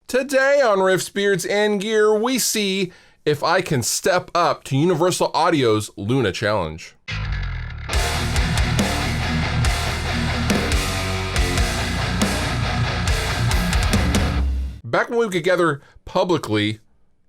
Today on Riffs, Beards, and Gear, we see if I can step up to Universal Audio's Luna Challenge. Back when we were together publicly,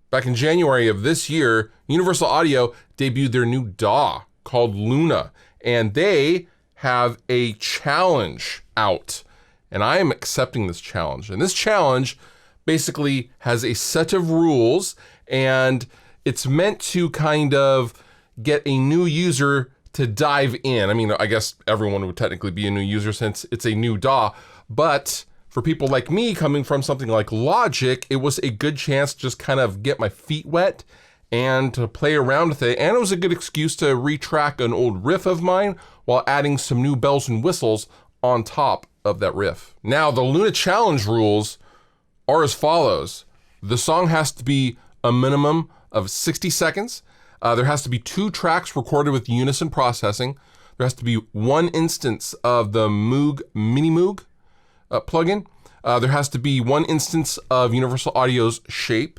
back in January of this year, Universal Audio debuted their new DAW called Luna, and they have a challenge out. And I am accepting this challenge. And this challenge basically has a set of rules, and it's meant to kind of get a new user to dive in. I mean, I guess everyone would technically be a new user since it's a new DAW, but for people like me coming from something like Logic, it was a good chance to just kind of get my feet wet and to play around with it. And it was a good excuse to retrack an old riff of mine while adding some new bells and whistles on top of that riff. Now, the Luna Challenge rules are as follows. The song has to be a minimum of 60 seconds. There has to be 2 tracks recorded with unison processing. There has to be 1 instance of the Moog Mini Moog plugin. There has to be 1 instance of Universal Audio's Shape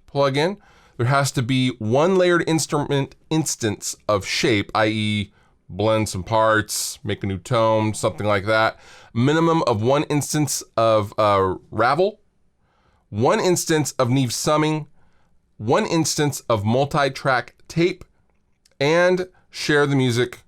plugin. There has to be 1 layered instrument instance of Shape, i.e. blend some parts, make a new tone, something like that. Minimum of 1 instance of Ravel, 1 instance of Neve summing, 1 instance of multi-track tape, and share the music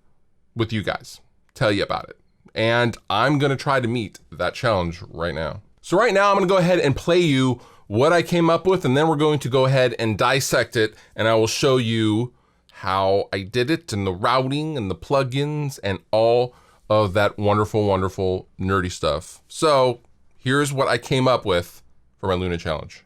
with you guys. Tell you about it. And I'm gonna try to meet that challenge right now. So right now I'm gonna go ahead and play you what I came up with, and then we're going to go ahead and dissect it, and I will show you how I did it and the routing and the plugins and all of that wonderful, wonderful nerdy stuff. So here's what I came up with for my Luna Challenge.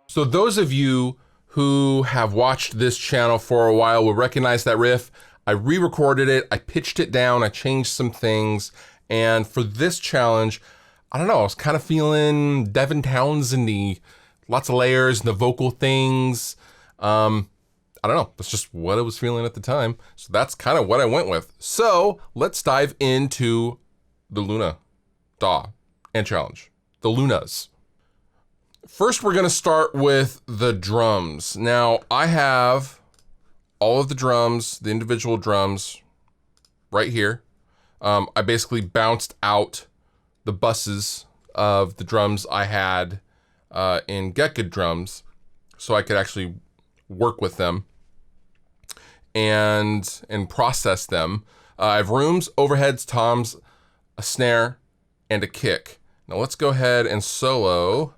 So those of you who have watched this channel for a while will recognize that riff. I re-recorded it, I pitched it down, I changed some things, and for this challenge, I don't know, I was kind of feeling Devin Townsend-y, lots of layers and the vocal things. I don't know, that's just what I was feeling at the time. So that's kind of what I went with. So let's dive into the Luna DAW and challenge, the Lunas. First, we're gonna start with the drums. Now, I have all of the drums, the individual drums right here. I basically bounced out the buses of the drums I had in Get Good Drums so I could actually work with them and process them. I have rooms, overheads, toms, a snare, and a kick. Now let's go ahead and solo.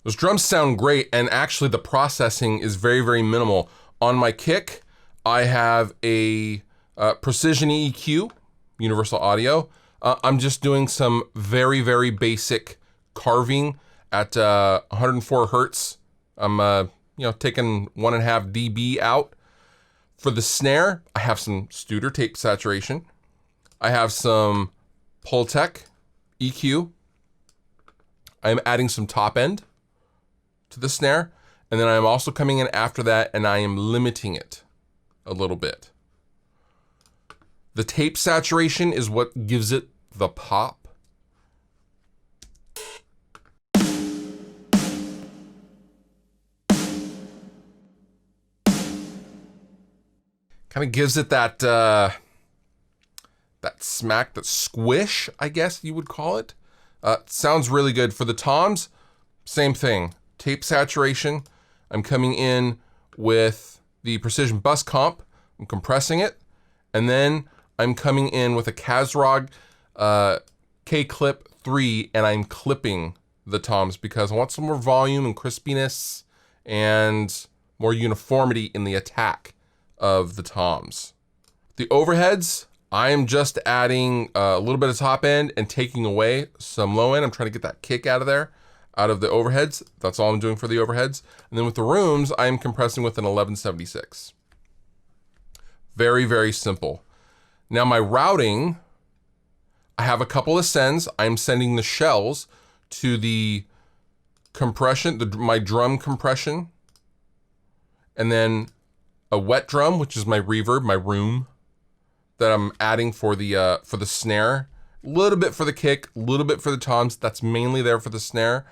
Those drums sound great, and actually the processing is very, very minimal. On my kick, I have a Precision EQ, Universal Audio. I'm just doing some very, very basic carving at 104 hertz. I'm taking 1.5 dB out. For the snare, I have some Studer tape saturation. I have some Pultec EQ. I am adding some top end to the snare, and then I am also coming in after that and I am limiting it a little bit. The tape saturation is what gives it the pop. Kind of gives it that that smack, that squish, I guess you would call it. Sounds really good. For the toms, same thing. Tape saturation. I'm coming in with the Precision Bus Comp. I'm compressing it. And then I'm coming in with a Kazrog K-Clip 3, and I'm clipping the toms because I want some more volume and crispiness and more uniformity in the attack of the toms. The overheads, I am just adding a little bit of top end and taking away some low end. I'm trying to get that kick out of there, out of the overheads. That's all I'm doing for the overheads. And then with the rooms, I'm compressing with an 1176. Very, very simple. Now my routing, I have a couple of sends. I'm sending the shells to the compression, my drum compression, and then a wet drum, which is my reverb, my room, that I'm adding for the snare. A little bit for the kick, a little bit for the toms. That's mainly there for the snare.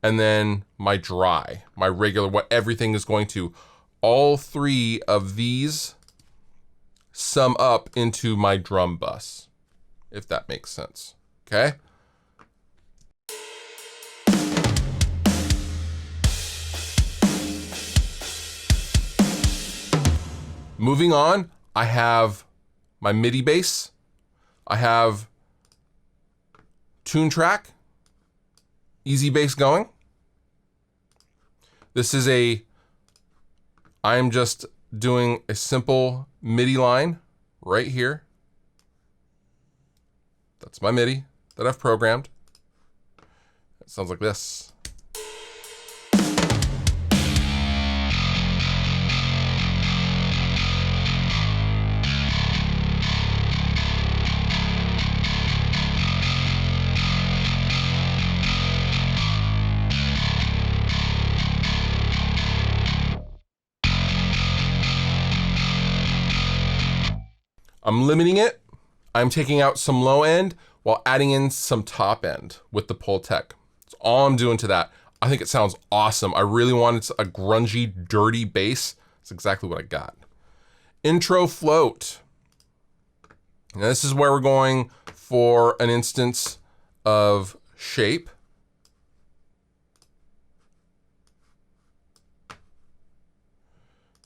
And then my dry, my regular, what everything is going to. All three of these sum up into my drum bus, if that makes sense, okay? Moving on, I have my MIDI bass. I have Tune Track, easy bass going. This is I'm just doing a simple MIDI line right here. That's my MIDI that I've programmed. It sounds like this. I'm limiting it. I'm taking out some low end while adding in some top end with the Pultec. That's all I'm doing to that. I think it sounds awesome. I really wanted a grungy, dirty bass. That's exactly what I got. Intro float. Now this is where we're going for an instance of shape.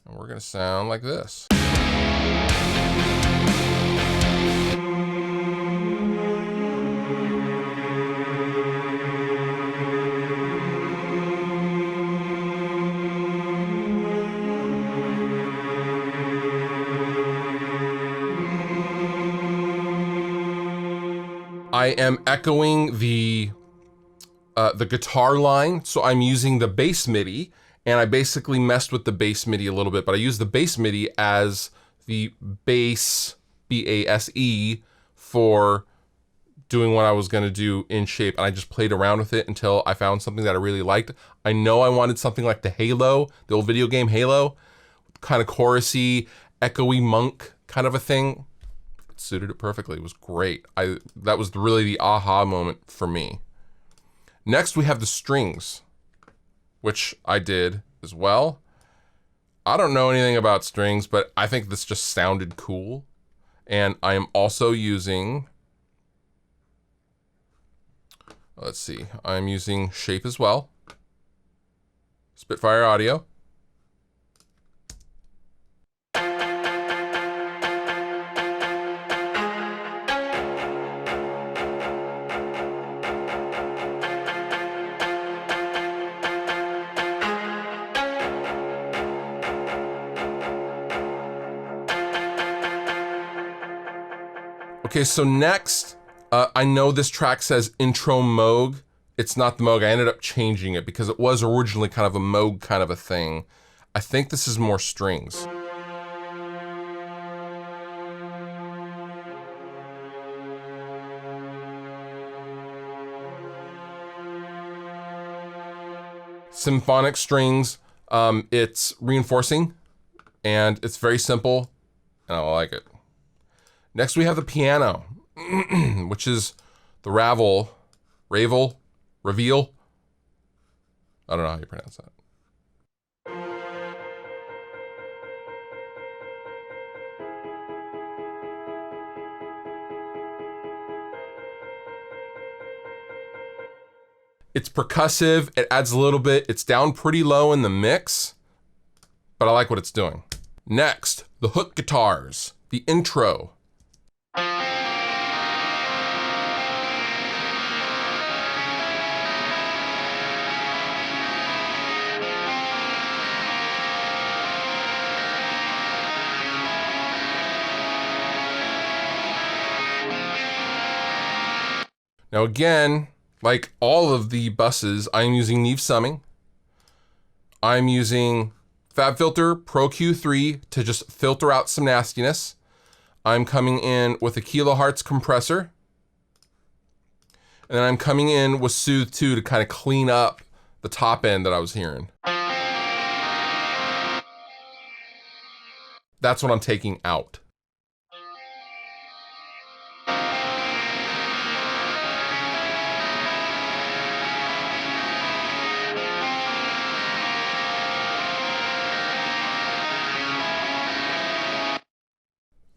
And we're gonna sound like this. I am echoing the guitar line, so I'm using the bass MIDI, and I basically messed with the bass MIDI a little bit, but I use the bass MIDI as the bass, B-A-S-E, for doing what I was gonna do in shape, and I just played around with it until I found something that I really liked. I know I wanted something like the Halo, the old video game Halo, kind of chorusy, echoey monk kind of a thing. It suited it perfectly. It was great. That was really the aha moment for me. Next, we have the strings, which I did as well. I don't know anything about strings, but I think this just sounded cool. And I am also using, let's see, I'm using Shape as well. Spitfire Audio. Okay, so next, I know this track says Intro Moog it's not the Moog. I ended up changing it because it was originally kind of a Moog kind of a thing. I think this is more strings. Symphonic strings, it's reinforcing and it's very simple and I like it. Next we have the piano, which is the Reveal. I don't know how you pronounce that. It's percussive, it adds a little bit, it's down pretty low in the mix, but I like what it's doing. Next, the hook guitars, the intro. Now again, like all of the buses, I'm using Neve summing. I'm using FabFilter Pro Q3 to just filter out some nastiness. I'm coming in with a kilohertz compressor. And then I'm coming in with Soothe 2 to kind of clean up the top end that I was hearing. That's what I'm taking out.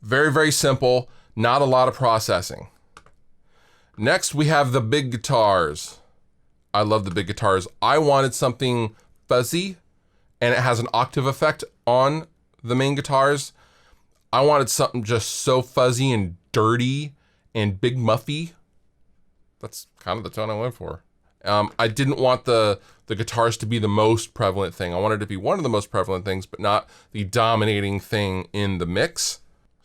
Very, very simple, not a lot of processing. Next, we have the big guitars. I love the big guitars. I wanted something fuzzy, and it has an octave effect on the main guitars. I wanted something just so fuzzy and dirty and big muffy. That's kind of the tone I went for. I didn't want the guitars to be the most prevalent thing. I wanted it to be one of the most prevalent things, but not the dominating thing in the mix.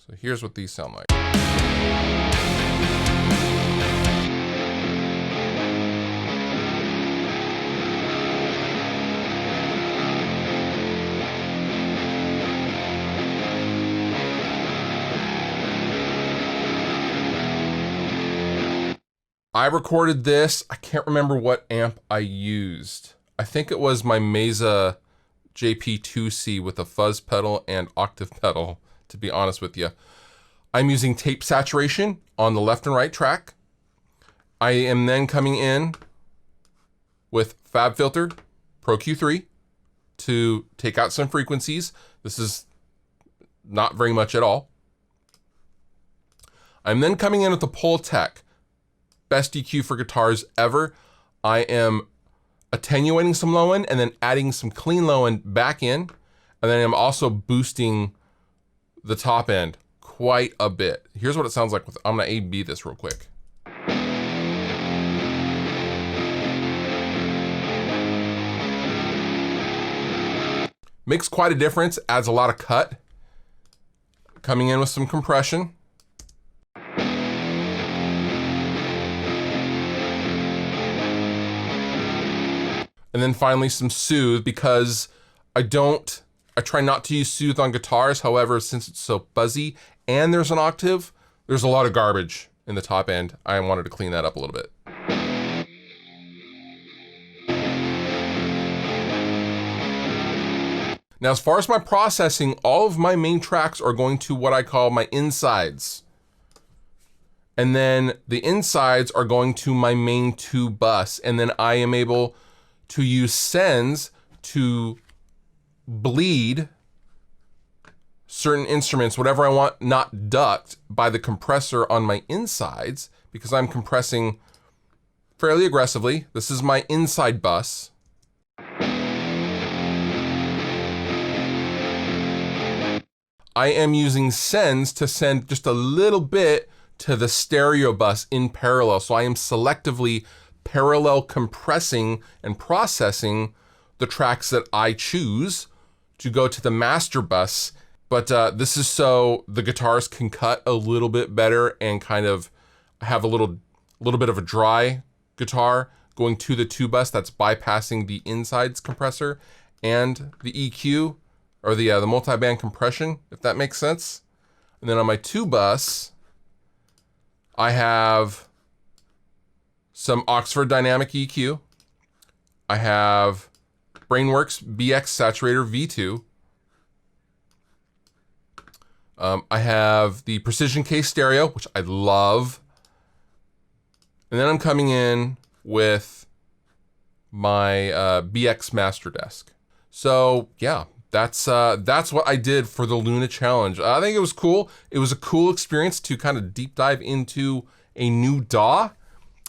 So here's what these sound like. I recorded this, I can't remember what amp I used. I think it was my Mesa JP2C with a fuzz pedal and octave pedal, to be honest with you. I'm using tape saturation on the left and right track. I am then coming in with FabFilter Pro Q3 to take out some frequencies. This is not very much at all. I'm then coming in with the Pultec, best EQ for guitars ever. I am attenuating some low end and then adding some clean low end back in. And then I'm also boosting the top end quite a bit. Here's what it sounds like with, I'm gonna A/B this real quick. Makes quite a difference, adds a lot of cut. Coming in with some compression. And then finally some soothe, because I try not to use soothe on guitars. However, since it's so fuzzy and there's an octave, there's a lot of garbage in the top end. I wanted to clean that up a little bit. Now, as far as my processing, all of my main tracks are going to what I call my insides. And then the insides are going to my main 2 bus. And then I am able to use sends to bleed certain instruments, whatever I want, not ducked by the compressor on my insides, because I'm compressing fairly aggressively. This is my inside bus. I am using sends to send just a little bit to the stereo bus in parallel. So I am selectively parallel compressing and processing the tracks that I choose to go to the master bus. But this is so the guitars can cut a little bit better and kind of have a little bit of a dry guitar going to the 2 bus. That's bypassing the insides compressor and the EQ, or the multi-band compression, if that makes sense. And then on my 2 bus, I have some Oxford Dynamic EQ. I have Brainworks BX Saturator V2. I have the Precision Case Stereo, which I love. And then I'm coming in with my BX Master Desk. So yeah, that's what I did for the Luna Challenge. I think it was cool. It was a cool experience to kind of deep dive into a new DAW.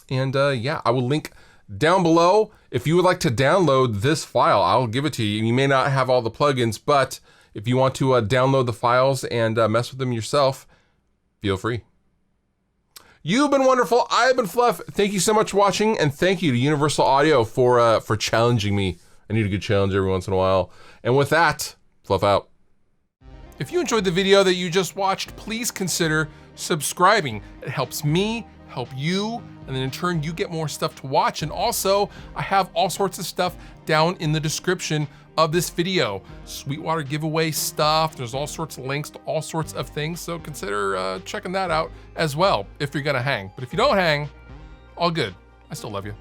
And yeah, I will link down below. If you would like to download this file, I'll give it to you. You may not have all the plugins, but if you want to download the files and mess with them yourself, feel free. You've been wonderful. I've been Fluff. Thank you so much for watching, and thank you to Universal Audio for challenging me. I need a good challenge every once in a while. And with that, Fluff out. If you enjoyed the video that you just watched, please consider subscribing. It helps me, help you, and then in turn you get more stuff to watch. And also, I have all sorts of stuff down in the description of this video. Sweetwater giveaway stuff. There's all sorts of links to all sorts of things. So consider checking that out as well if you're gonna hang. But if you don't hang, all good. I still love you.